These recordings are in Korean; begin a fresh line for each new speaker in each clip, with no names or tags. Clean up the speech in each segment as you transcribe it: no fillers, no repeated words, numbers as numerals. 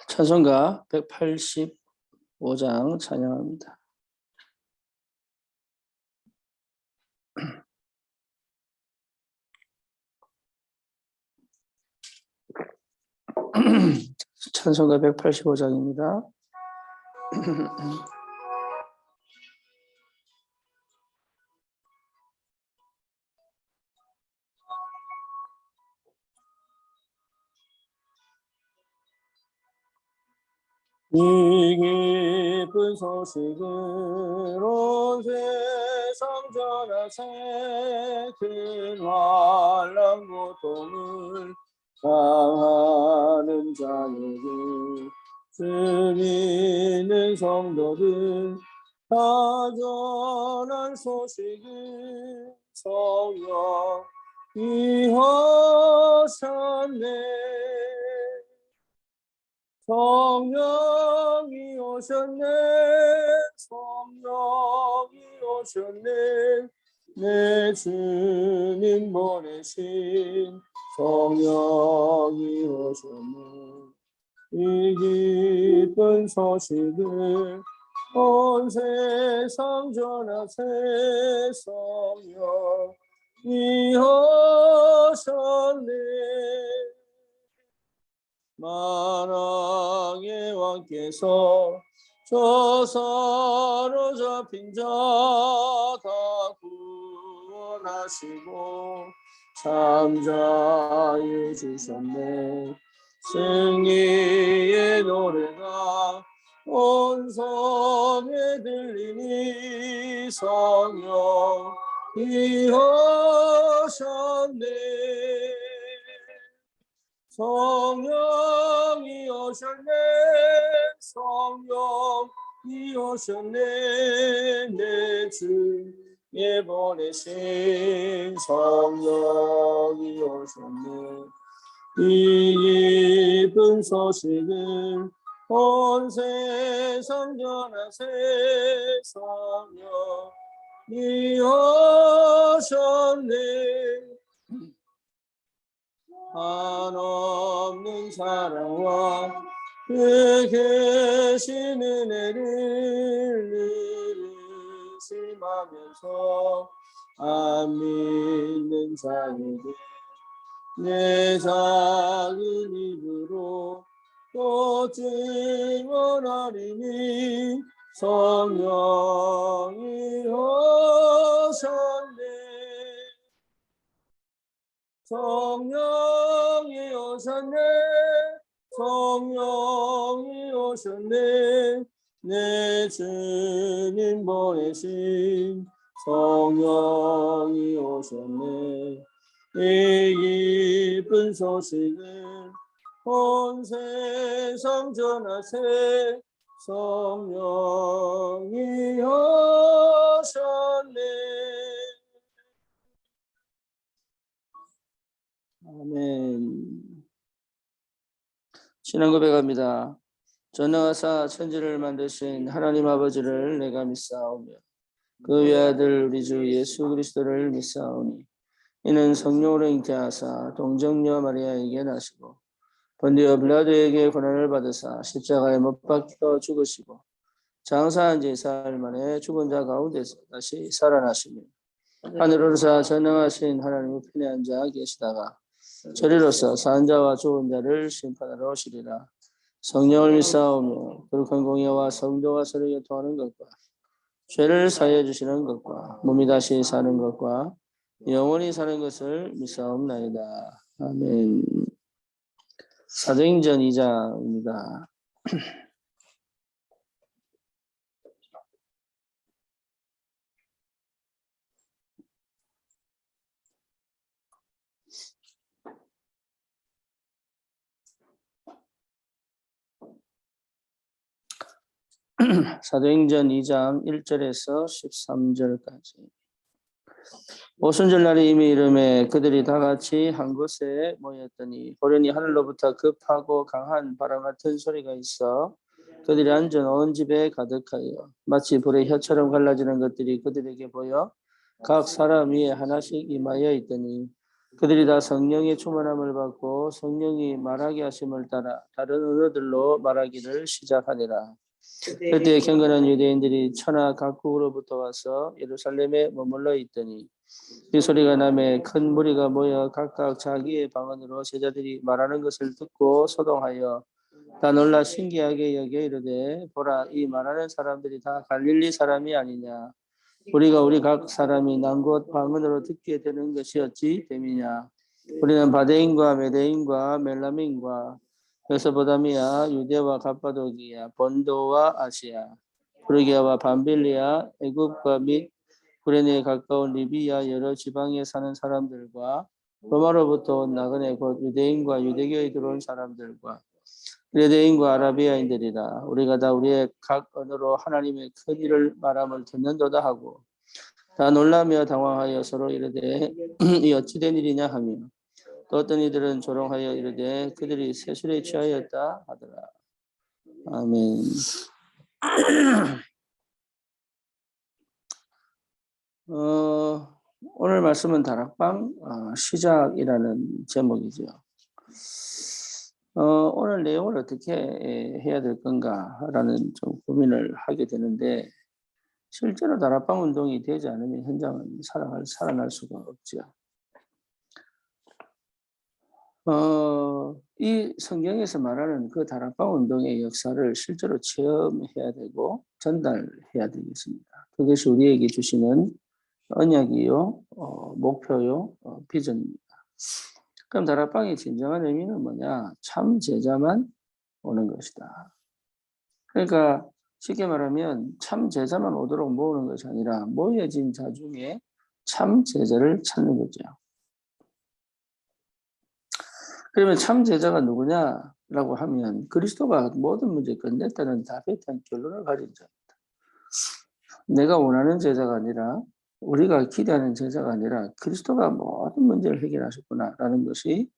찬송가 185장 찬양합니다. 찬송가 185장입니다. 이 기쁜 소식을 온 세상 전하세. 큰 환난 고통을 당하는 자에게 주 믿는 성도들 다 전한 소식을 성령이 하셨네. 성령이 오셨네. 성령이 오셨네. 내 주님 보내신 성령이 오셨네. 이 기쁜 소식을 온 세상 전하세. 성령이 오셨네. 만왕의 왕께서 저 사로잡힌 자 다 구원하시고 참 자유 주셨네. 승리의 노래가 온 섬에 들리니 성령이 오셨네. 성령이 오셨네. 성령이 오셨네. 내 주에 보내신 성령이 오셨네. 이 기쁜 소식을 온 세상 전하세. 성령이 오셨네. 한없는 사랑과 그 계신 은혜를 늘 의심하면서 안 믿는 자에게 내 작은 입으로 또 증언하리니 성령이 오셨네. 성령이 오셨네. 성령이 오셨네. 내 주님 보내신 성령이 오셨네. 이 기쁜 소식을 온 세상 전하세. 성령이 오셨네. 아멘. 신앙 고백합니다. 전능하사 천지를 만드신 하나님 아버지를 내가 믿사오며 그 외아들 우리 주 예수 그리스도를 믿사오니 이는 성령으로 잉태하사 동정녀 마리아에게 나시고 본디오 빌라도에게 고난을 받으사 십자가에 못 박혀 죽으시고 장사한 지 4일 만에 죽은 자 가운데서 다시 살아나시며 하늘으로서 전능하신 하나님의 편에 앉아 계시다가 저리로서 산 자와 죽은 자를 심판하러 오시리라. 성령을 믿사오며 거룩한 공예와 성도와 서로 교통하는 것과 죄를 사하여 주시는 것과 몸이 다시 사는 것과 영원히 사는 것을 믿사옵나이다. 아멘. 사도행전 2장입니다. 사도행전 2장 1절에서 13절까지. 오순절 날이 이미 이름에 그들이 다 같이 한 곳에 모였더니 호련히 하늘로부터 급하고 강한 바람 같은 소리가 있어 그들이 앉은 온 집에 가득하여 마치 불의 혀처럼 갈라지는 것들이 그들에게 보여 각 사람 위에 하나씩 임하여 있더니 그들이 다 성령의 충만함을 받고 성령이 말하게 하심을 따라 다른 언어들로 말하기를 시작하니라. 그때 경건한 유대인들이 천하 각국으로부터 와서 예루살렘에 머물러 있더니 이 소리가 나매 큰 무리가 모여 각각 자기의 방언으로 제자들이 말하는 것을 듣고 소동하여 다 놀라 신기하게 여겨 이르되 보라 이 말하는 사람들이 다 갈릴리 사람이 아니냐. 우리가 우리 각 사람이 난 곳 방언으로 듣게 되는 것이 어찌 됨이냐. 우리는 바데인과 메데인과 멜라민과 메소포타미아 유대와 갑바도기아 본도와 아시아 프르기아와 밤빌리아 애굽과 및 구레네에 가까운 리비아 여러 지방에 사는 사람들과 로마로부터 온 나그네 곧 유대인과 유대교에 들어온 사람들과 유대인과 아라비아인들이라. 우리가 다 우리의 각 언어로 하나님의 큰 일을 말함을 듣는도다 하고 다 놀라며 당황하여 서로 이르되 이 어찌된 일이냐 하며 또 어떤 이들은 조롱하여 이르되 그들이 세술에 취하였다 하더라. 아멘. 오늘 말씀은 다락방 시작이라는 제목이죠. 오늘 내용을 어떻게 해야 될 건가라는 좀 고민을 하게 되는데 실제로 다락방 운동이 되지 않으면 현장은 살아날 수가 없죠. 이 성경에서 말하는 그 다락방 운동의 역사를 실제로 체험해야 되고 전달해야 되겠습니다. 그것이 우리에게 주시는 언약이요, 목표요, 비전입니다. 그럼 다락방의 진정한 의미는 뭐냐? 참 제자만 오는 것이다. 그러니까 쉽게 말하면 참 제자만 오도록 모으는 것이 아니라 모여진 자 중에 참 제자를 찾는 거죠. 그러면 참 제자가 누구냐라고 하면 그리스도가 모든 문제 끝냈다는 다배탄 결론을 가진 자입니다. 내가 원하는 제자가 아니라 우리가 기대하는 제자가 아니라 그리스도가 모든 문제를 해결하셨구나라는 것이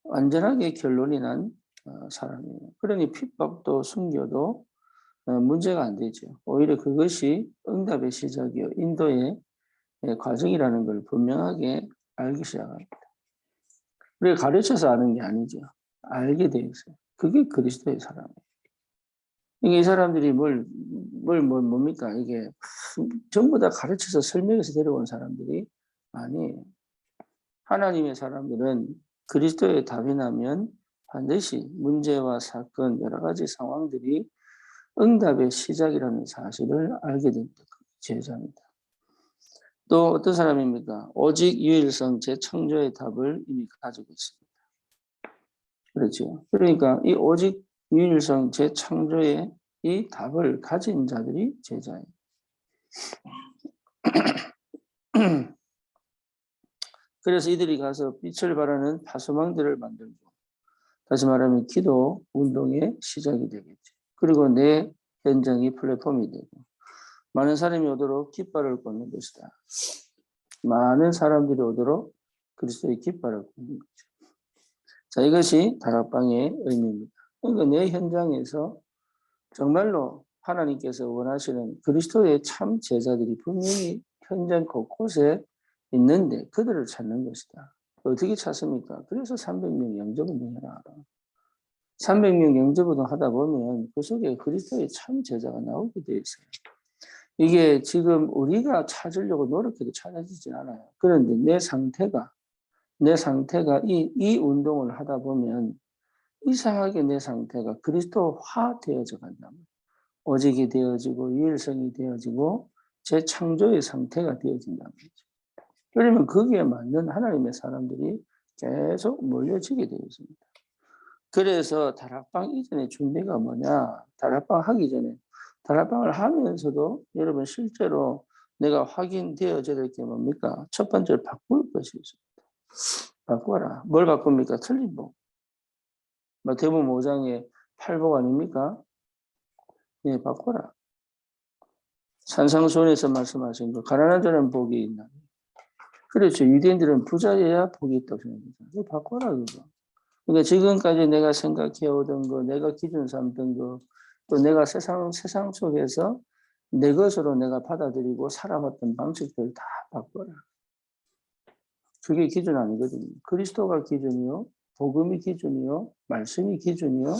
완전하게 결론이 난 사람이에요. 그러니 핍박도 순교도 문제가 안 되죠. 오히려 그것이 응답의 시작이요 인도의 과정이라는 걸 분명하게 알기 시작합니다. 우리가 가르쳐서 아는 게 아니죠. 알게 돼 있어요. 그게 그리스도의 사람이에요. 이게 이 사람들이 뭡니까? 이게 전부 다 가르쳐서 설명해서 데려온 사람들이 아니에요. 하나님의 사람들은 그리스도의 답이 나면 반드시 문제와 사건, 여러 가지 상황들이 응답의 시작이라는 사실을 알게 됩니다. 제자입니다. 또 어떤 사람입니까? 오직 유일성 재창조의 답을 이미 가지고 있습니다. 그렇죠. 그러니까 이 오직 유일성 재창조의 이 답을 가진 자들이 제자예요. 그래서 이들이 가서 빛을 발하는 파수망들을 만들고 다시 말하면 기도 운동의 시작이 되겠죠. 그리고 내 현장이 플랫폼이 되고 많은 사람이 오도록 깃발을 꽂는 것이다. 많은 사람들이 오도록 그리스도의 깃발을 꽂는 거죠. 자, 이것이 다락방의 의미입니다. 그러니까 내 현장에서 정말로 하나님께서 원하시는 그리스도의 참 제자들이 분명히 현장 곳곳에 있는데 그들을 찾는 것이다. 어떻게 찾습니까? 그래서 300명 영접운동 해라. 300명 영접운동 하다 보면 그 속에 그리스도의 참 제자가 나오게 되어 있어요. 이게 지금 우리가 찾으려고 노력해도 찾아지진 않아요. 그런데 내 상태가 이 운동을 하다 보면 이상하게 내 상태가 그리스도화 되어져 간다면 오직이 되어지고 유일성이 되어지고 재창조의 상태가 되어진다는 거죠. 그러면 거기에 맞는 하나님의 사람들이 계속 몰려지게 되어 있습니다. 그래서 다락방 이전의 준비가 뭐냐? 다락방 하기 전에 다락방을 하면서도 여러분 실제로 내가 확인되어져야 될 게 뭡니까? 첫 번째로 바꿀 것이 있습니다. 바꿔라. 뭘 바꿉니까? 틀린 복. 마태복음 5장의 팔복 아닙니까? 네, 바꿔라. 산상수훈에서 말씀하신 거 가난한 자는 복이 있나? 그렇죠. 유대인들은 부자여야 복이 있다고 생각합니다. 바꿔라 그거. 그러니까 지금까지 내가 생각해 오던 거, 내가 기준 삼던 거, 또 내가 세상 속에서 내 것으로 내가 받아들이고 살아왔던 방식들 다 바꿔라. 그게 기준 아니거든요. 그리스도가 기준이요, 복음이 기준이요, 말씀이 기준이요,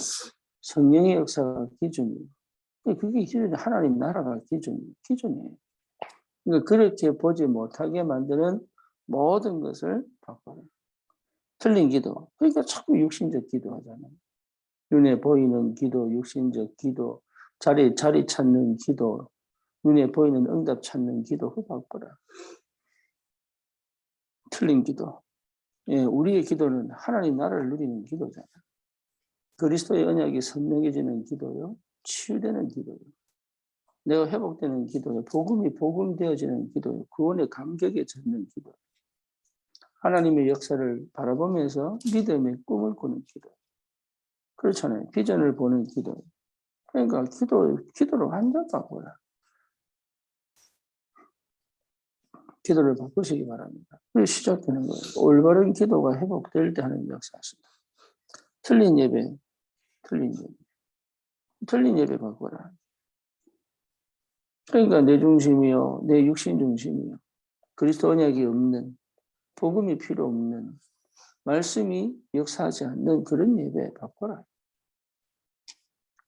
성령의 역사가 기준이요. 그게 기준이 하나님 나라가 기준이에요. 그러니까 그렇게 보지 못하게 만드는 모든 것을 바꿔라. 틀린 기도. 그러니까 자꾸 육신적 기도하잖아요. 눈에 보이는 기도, 육신적 기도, 자리 찾는 기도, 눈에 보이는 응답 찾는 기도, 그거 바꿔라. 틀린 기도. 예, 우리의 기도는 하나님 나라를 누리는 기도잖아요. 그리스도의 언약이 선명해지는 기도요. 치유되는 기도요. 내가 회복되는 기도요. 복음이 복음되어지는 기도요. 구원의 감격에 젖는 기도. 하나님의 역사를 바라보면서 믿음의 꿈을 꾸는 기도. 그렇잖아요. 비전을 보는 기도. 그러니까 기도를 완전 바꿔라. 기도를 바꾸시기 바랍니다. 그리고 시작되는 거예요. 올바른 기도가 회복될 때 하는 역사입니다. 틀린 예배 바꿔라. 그러니까 내 중심이요, 내 육신 중심이요, 그리스도 언약이 없는, 복음이 필요 없는, 말씀이 역사하지 않는 그런 예배 바꿔라.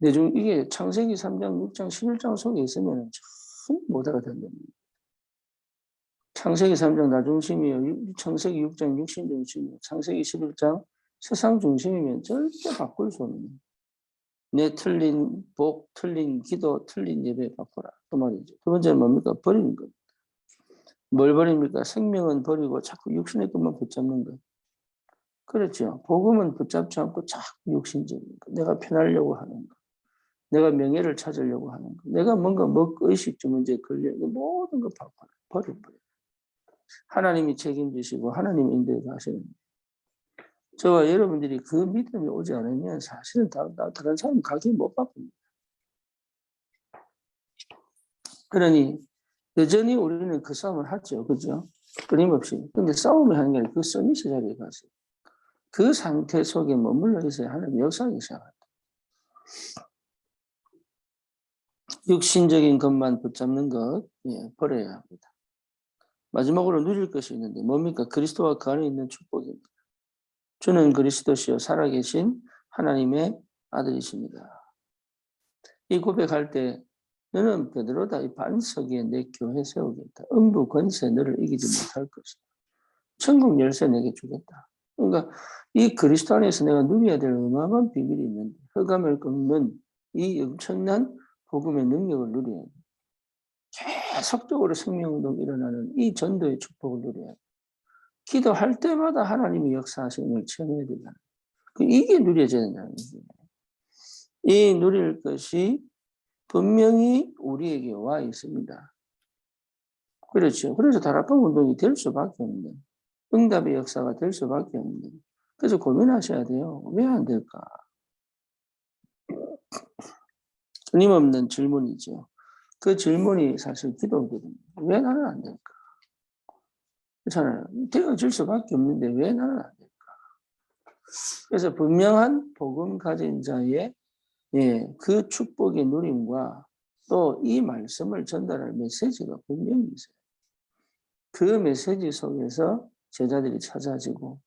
이게 창세기 3장, 6장, 11장 속에 있으면 참 못하게 된답니다. 창세기 3장 나 중심이요, 창세기 6장 육신 중심이요, 창세기 11장 세상 중심이면 절대 바꿀 수 없는, 내 틀린 복, 틀린 기도, 틀린 예배 바꿔라. 그 말이죠. 두 번째는 뭡니까? 버리는 것. 뭘 버립니까? 생명은 버리고 자꾸 육신의 것만 붙잡는 것. 그렇죠. 복음은 붙잡지 않고 자꾸 육신적인 것. 내가 편하려고 하는 것. 내가 명예를 찾으려고 하는 것. 내가 뭔가 의식주 문제에 걸려있는 모든 것 바꿔라. 버려버려. 하나님이 책임지시고 하나님이 인도해 가시는 거예요. 저와 여러분들이 그 믿음이 오지 않으면 사실은 다른 사람 가기 못 바꿉니다. 그러니 여전히 우리는 그 싸움을 하죠. 그죠? 끊임없이. 근데 싸움을 하는 게 아니라 그 서밋 자리에 가서 그 상태 속에 머물러 있어야 하나님 역사하기 시작합니다. 육신적인 것만 붙잡는 것, 버려야 합니다. 마지막으로 누릴 것이 있는데 뭡니까? 그리스도와 그 안에 있는 축복입니다. 주는 그리스도시요 살아계신 하나님의 아들이십니다. 이 고백할 때 너는 베드로다. 이 반석에 내 교회 세우겠다. 음부 권세 너를 이기지 못할 것이다. 천국 열쇠 내게 주겠다. 그러니까 이 그리스도 안에서 내가 누려야 될 어마어마한 비밀이 있는데 흑암을 꺾는 이 엄청난 복음의 능력을 누려야 돼. 계속적으로 생명운동이 일어나는 이 전도의 축복을 누려야 돼. 기도할 때마다 하나님이 역사하시는 걸 체험해야 된다. 이게 누려져야 된다는 거예요. 이 누릴 것이 분명히 우리에게 와 있습니다. 그렇죠. 그래서 다락방 운동이 될 수밖에 없는, 응답의 역사가 될 수밖에 없는. 그래서 고민하셔야 돼요. 왜 안 될까? 끊임없는 질문이죠. 그 질문이 사실 기도거든요. 왜 나는 안 될까? 그렇잖아요. 되어질 수밖에 없는데 왜 나는 안 될까? 그래서 분명한 복음 가진 자의 그 축복의 누림과 또 이 말씀을 전달할 메시지가 분명히 있어요. 그 메시지 속에서 제자들이 찾아지고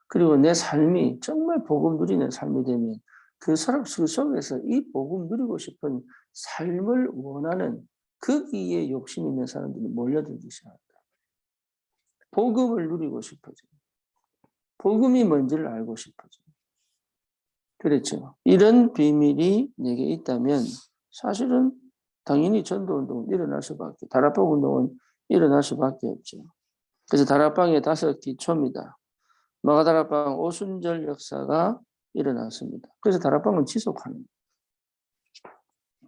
그리고 내 삶이 정말 복음 누리는 삶이 되면 그 속에서 이 복음 누리고 싶은 삶을 원하는 거기에 욕심 있는 사람들이 몰려들기 시작합니다. 복음을 누리고 싶어져. 복음이 뭔지를 알고 싶어져. 그렇죠. 이런 비밀이 내게 있다면 사실은 당연히 전도운동은 일어날 수밖에, 다락방 운동은 일어날 수밖에 없죠. 그래서 다락방의 5기초입니다. 마가다락방 오순절 역사가 일어났습니다. 그래서 다락방은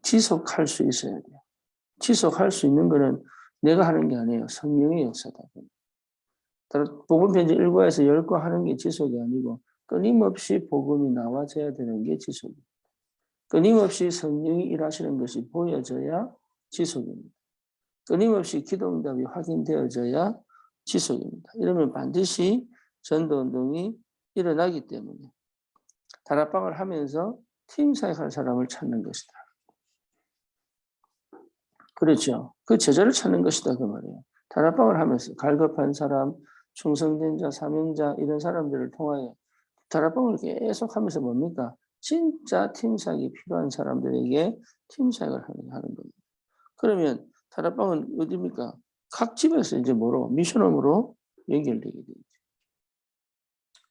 지속할 수 있어야 돼요. 지속할 수 있는 거는 내가 하는 게 아니에요. 성령의 역사다. 복음편지 1과에서 10과 하는 게 지속이 아니고 끊임없이 복음이 나와줘야 되는 게 지속입니다. 끊임없이 성령이 일하시는 것이 보여져야 지속입니다. 끊임없이 기도응답이 확인되어져야 지속입니다. 이러면 반드시 전도운동이 일어나기 때문에 다락방을 하면서 팀 사역할 사람을 찾는 것이다. 그렇죠. 그 제자를 찾는 것이다 그 말이에요. 다락방을 하면서 갈급한 사람, 충성된 자, 사명자 이런 사람들을 통하여 다락방을 계속하면서 뭡니까? 진짜 팀사역이 필요한 사람들에게 팀사역을 하는 겁니다. 그러면 다락방은 어디입니까? 각 집에서 이제 뭐로 미션홈으로 연결되게 되죠.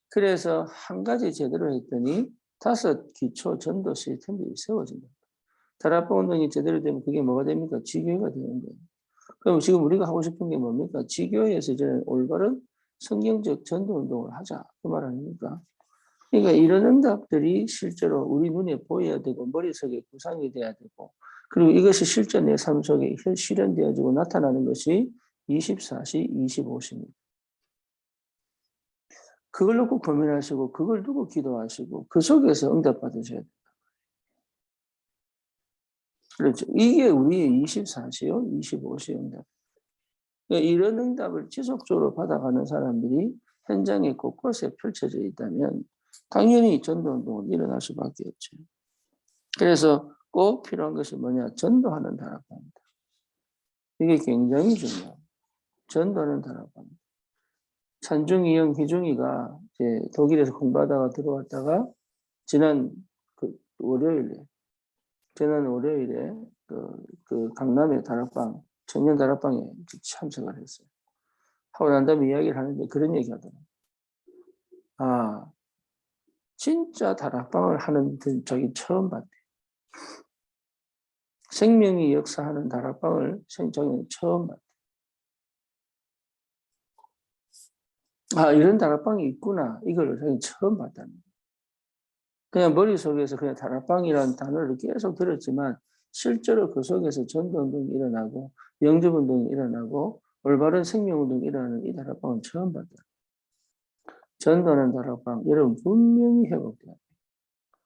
그래서 한 가지 제대로 했더니 5 기초 전도 시스템들이 세워진다. 다락방 운동이 제대로 되면 그게 뭐가 됩니까? 지교회가 되는 거예요. 그럼 지금 우리가 하고 싶은 게 뭡니까? 지교회에서 이제 올바른 성경적 전도 운동을 하자. 그 말 아닙니까? 그러니까 이런 응답들이 실제로 우리 눈에 보여야 되고 머릿속에 구상이 돼야 되고 그리고 이것이 실제 내 삶 속에 실현되어지고 나타나는 것이 24시, 25시입니다. 그걸 놓고 고민하시고 그걸 두고 기도하시고 그 속에서 응답받으셔야 돼요. 그렇죠. 이게 우리의 24시요, 25시 응답. 그러니까 이런 응답을 지속적으로 받아가는 사람들이 현장에 곳곳에 펼쳐져 있다면 당연히 전도운동은 일어날 수밖에 없죠. 그래서 꼭 필요한 것이 뭐냐? 전도하는 다락방입니다. 이게 굉장히 중요해요. 전도하는 다락방입니다. 찬중이 형 희중이가 이제 독일에서 공부하다가 들어왔다가 지난 월요일에 그 강남의 다락방 청년 다락방에 참석을 했어요. 하고 난 다음에 이야기를 하는데 그런 얘기 하더라고요. 아, 진짜 다락방을 하는 적이 처음 봤대. 생명이 역사하는 다락방을 생전에 처음 봤대. 아, 이런 다락방이 있구나. 이걸 처음 봤다는 거예요. 그냥 머릿속에서 그냥 다락방이라는 단어를 계속 들었지만 실제로 그 속에서 전도운동이 일어나고 영접운동이 일어나고 올바른 생명운동이 일어나는 이 다락방은 처음 봤다. 전도하는 다락방, 여러분 분명히 회복돼야 돼요.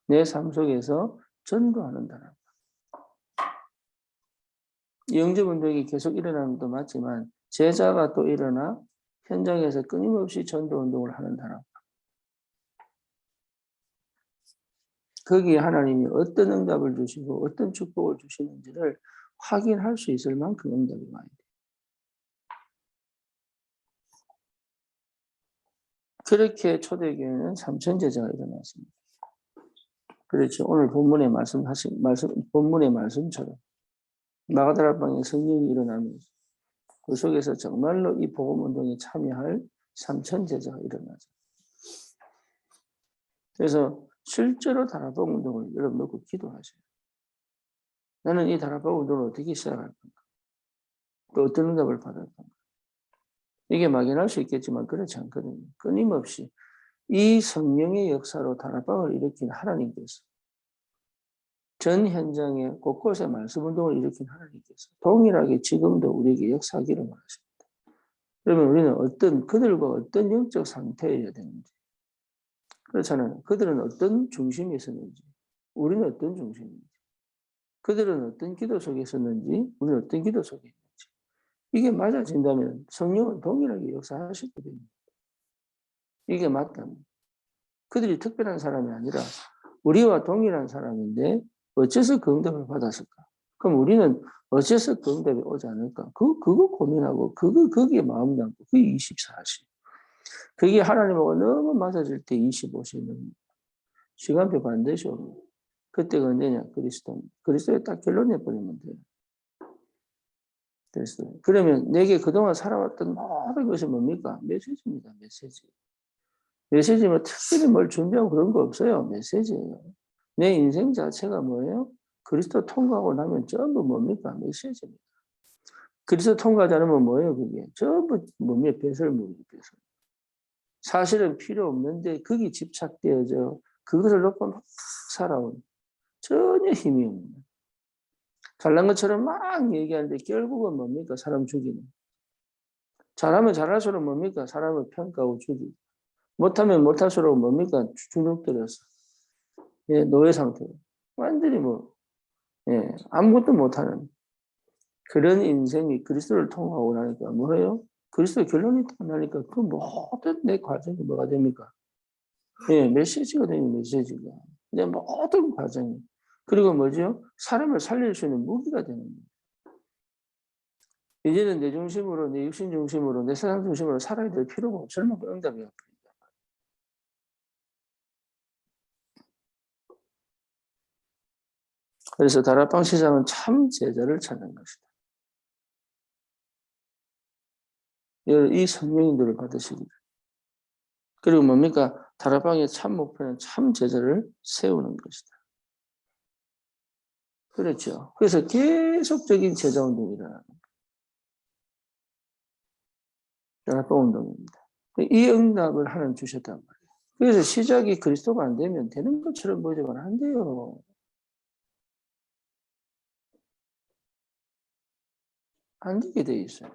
내 삶 속에서 전도하는 다락방. 영접운동이 계속 일어나는 것도 맞지만 제자가 또 일어나 현장에서 끊임없이 전도운동을 하는 다락방. 거기에 하나님이 어떤 응답을 주시고 어떤 축복을 주시는지를 확인할 수 있을 만큼 응답이 많이 돼요. 그렇게 초대교회는 3천 제자가 일어났습니다. 그렇죠. 오늘 본문의 본문의 말씀처럼 마가다락방에 성령이 일어나면서 그 속에서 정말로 이 복음운동에 참여할 3천 제자가 일어나죠. 그래서 실제로 다락방 운동을 여러분 놓고 기도하세요. 나는 이 다락방 운동을 어떻게 시작할 건가? 또 어떤 응답을 받을 건가? 이게 막연할 수 있겠지만 그렇지 않거든요. 끊임없이 이 성령의 역사로 다락방을 일으킨 하나님께서 전 현장에 곳곳에 말씀운동을 일으킨 하나님께서 동일하게 지금도 우리에게 역사하기를 원하십니다. 그러면 우리는 그들과 어떤 영적 상태여야 되는지 그렇잖아요. 그들은 어떤 중심이 있었는지 우리는 어떤 중심인지 그들은 어떤 기도 속에 있었는지 우리는 어떤 기도 속에 있는지 이게 맞아진다면 성령은 동일하게 역사하시거든요. 이게 맞다면 그들이 특별한 사람이 아니라 우리와 동일한 사람인데 어째서 그 응답을 받았을까? 그럼 우리는 어째서 그 응답이 오지 않을까? 그거 고민하고 거기에 마음 담고 그게 24시. 그게 하나님하고 너무 맞아질 때 25시는 시간표 반드시 옵니다. 그때가 언제냐? 그리스도에 딱 결론 내버리면 돼요. 그리스도. 그러면 내게 그동안 살아왔던 모든 것이 뭡니까? 메시지입니다. 메시지. 메시지면 특별히 뭘 준비하고 그런 거 없어요. 메시지예요. 내 인생 자체가 뭐예요? 그리스도 통과하고 나면 전부 뭡니까? 메시지입니다. 그리스도 통과하지 않으면 뭐예요? 그게 전부 뭡니까? 배설물이 배설. 사실은 필요 없는데 거기 집착되어져 그것을 놓고 막 살아온 전혀 힘이 없는 잘난 것처럼 막 얘기하는데 결국은 뭡니까? 사람 죽이는. 잘하면 잘할수록 뭡니까? 사람을 평가하고 죽이고. 못하면 못할수록 뭡니까? 주눅들어서. 예, 노예 상태로. 완전히 아무것도 못하는 그런 인생이 그리스도를 통하고 나니까 뭐예요? 그리스도 결론이 딱 나니까 그 모든 내 과정이 뭐가 됩니까? 예, 메시지가 되는 메시지가. 이제 모든 과정이. 그리고 뭐죠? 사람을 살릴 수 있는 무기가 되는 거예요. 이제는 내 중심으로, 내 육신 중심으로, 내 세상 중심으로 살아야 될 필요가 없을 만큼 응답이 없다. 그래서 다락방 시장은 참 제자를 찾는 것이다. 이 성령님들을 받으시기. 그리고 뭡니까? 다락방의 참 목표는 참 제자를 세우는 것이다. 그렇죠. 그래서 계속적인 제자 운동이 일어나는 거예요. 다락방 운동입니다. 이 응답을 하나님 주셨단 말이에요. 그래서 시작이 그리스도가 안 되면 되는 것처럼 보이지만 안 돼요. 안 되게 돼 있어요.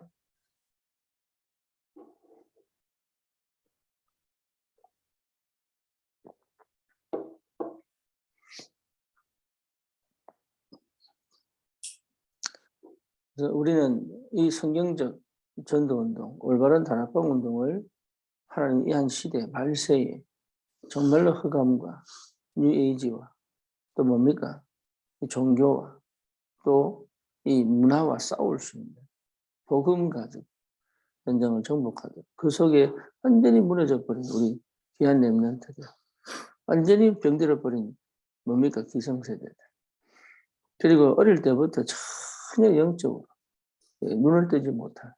그래서 우리는 이 성경적 전도운동, 올바른 다락방 운동을 하나님 이 한 시대, 말세에 정말로 흑암과 뉴에이지와 또 뭡니까? 종교와 또 이 문화와 싸울 수 있는 복음 가족 현장을 정복하도록 그 속에 완전히 무너져 버린 우리 귀한 렘넌트들, 완전히 병들어 버린 뭡니까? 기성세대들. 그리고 어릴 때부터 전혀 영적으로 눈을 뜨지 못한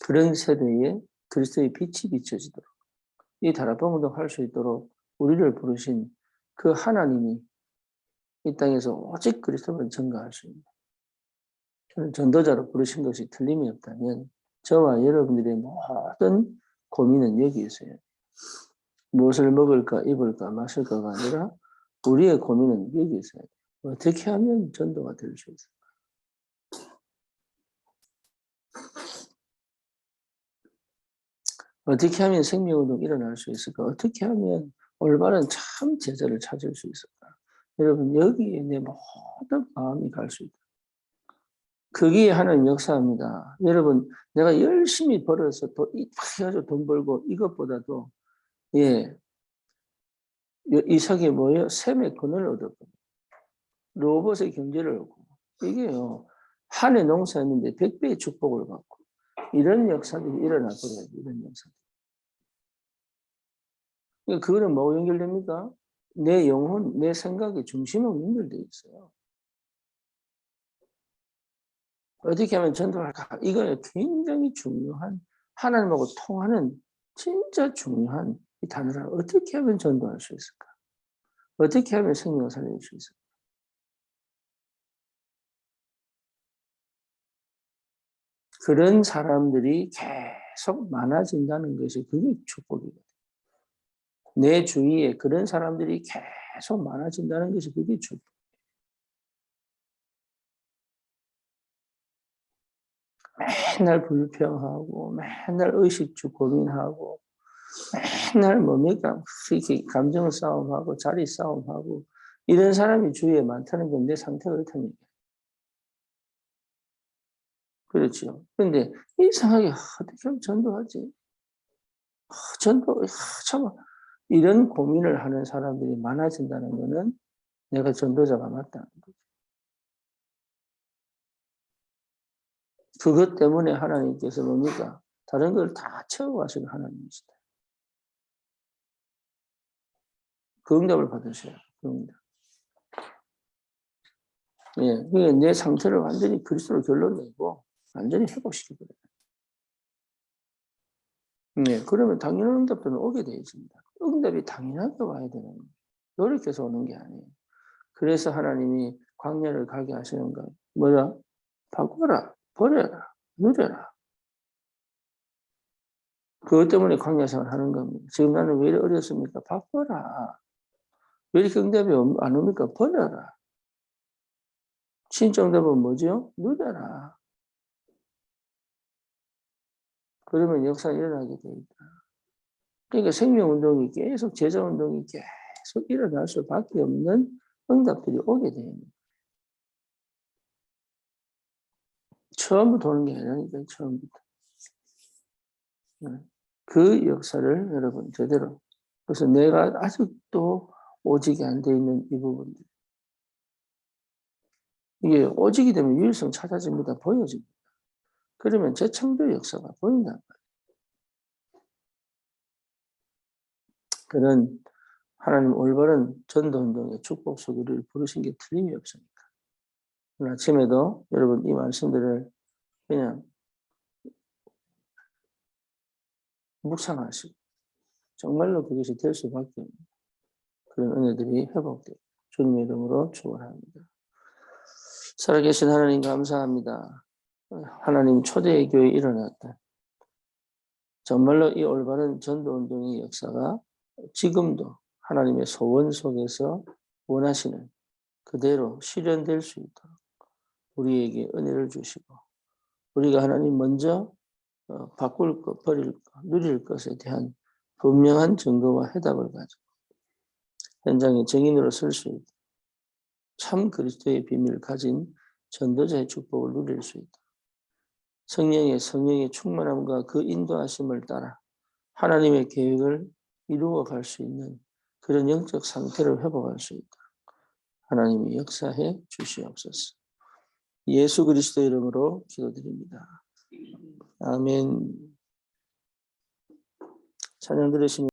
그런 세대에 그리스도의 빛이 비춰지도록 이 다락방 운동할 수 있도록 우리를 부르신 그 하나님이 이 땅에서 오직 그리스도만 증거할 수 있는 저는 전도자로 부르신 것이 틀림이 없다면 저와 여러분들의 모든 고민은 여기 있어요. 무엇을 먹을까, 입을까, 마실까가 아니라 우리의 고민은 여기 있어요. 어떻게 하면 전도가 될 수 있을까? 어떻게 하면 생명운동이 일어날 수 있을까? 어떻게 하면 올바른 참 제자를 찾을 수 있을까? 여러분 여기에 내 모든 마음이 갈 수 있다. 그게 하나님 역사입니다. 여러분 내가 열심히 벌어서 해가지고 돈 벌고 이것보다도 예 이삭이 뭐예요? 셈의 근원을 얻었고 로봇의 경제를 얻고 이게요 한 해 농사했는데 100배의 축복을 받고 이런 역사들이 일어나 버려요. 이런 역사들. 그거는 뭐하고 연결됩니까? 내 영혼, 내 생각의 중심하고 연결되어 있어요. 어떻게 하면 전도할까? 이거 굉장히 중요한 하나님하고 통하는 진짜 중요한 이 단어를 어떻게 하면 전도할 수 있을까? 어떻게 하면 생명을 살릴 수 있을까? 그런 사람들이 계속 많아진다는 것이 그게 축복이거든요. 내 주위에 그런 사람들이 계속 많아진다는 것이 그게 축복. 맨날 불평하고 맨날 의식주 고민하고 맨날 뭡니까? 이렇게 감정 싸움하고 자리 싸움하고 이런 사람이 주위에 많다는 건 내 상태가 그렇다는 얘기예요. 그렇죠. 그런데 이상하게 어떻게 하면 전도하지? 전도 참 이런 고민을 하는 사람들이 많아진다는 것은 내가 전도자가 맞다는 거죠. 그것 때문에 하나님께서 뭡니까? 다른 걸 다 채워가시는 하나님이시다. 그 응답을 받으셔야 그 응답. 예, 그게 내 상태를 완전히 그리스도로 결론내고 완전히 회복시키거든요. 네, 그러면 당연한 응답들은 오게 되어 있습니다. 응답이 당연하게 와야 되는 거예요. 노력해서 오는 게 아니에요. 그래서 하나님이 광야를 가게 하시는 거예요. 뭐야? 바꿔라, 버려라, 누려라. 그것 때문에 광야 생활을 하는 겁니다. 지금 나는 왜 이렇게 어렵습니까? 바꿔라. 왜 이렇게 응답이 안 옵니까? 버려라. 신정답은 뭐죠? 누려라. 그러면 역사가 일어나게 돼 있다. 그러니까 생명운동이 계속 제자운동이 계속 일어날 수밖에 없는 응답들이 오게 됩니다. 처음부터 오는 게 아니라니까요. 처음부터. 그 역사를 여러분 제대로 그래서 내가 아직도 오직이 안 돼 있는 이 부분들 이게 오직이 되면 유일성 찾아집니다. 보여집니다. 그러면 재창조의 역사가 보인단 말이에요. 그런 하나님 올바른 전도운동의 축복 속에 우리를 부르신 게 틀림이 없으니까. 오늘 아침에도 여러분 이 말씀들을 그냥 묵상하시고 정말로 그것이 될 수밖에 없는 그런 은혜들이 회복되고 주님의 이름으로 축원합니다. 살아계신 하나님 감사합니다. 하나님 초대의 교회에 일어났다. 정말로 이 올바른 전도운동의 역사가 지금도 하나님의 소원 속에서 원하시는 그대로 실현될 수 있도록 우리에게 은혜를 주시고 우리가 하나님 먼저 바꿀 것, 버릴 것, 누릴 것에 대한 분명한 증거와 해답을 가지고 현장의 증인으로 설 수 있고 참 그리스도의 비밀을 가진 전도자의 축복을 누릴 수 있다. 성령의 충만함과 그 인도하심을 따라 하나님의 계획을 이루어 갈 수 있는 그런 영적 상태를 회복할 수 있다. 하나님이 역사해 주시옵소서. 예수 그리스도 이름으로 기도드립니다. 아멘. 찬양 들으시면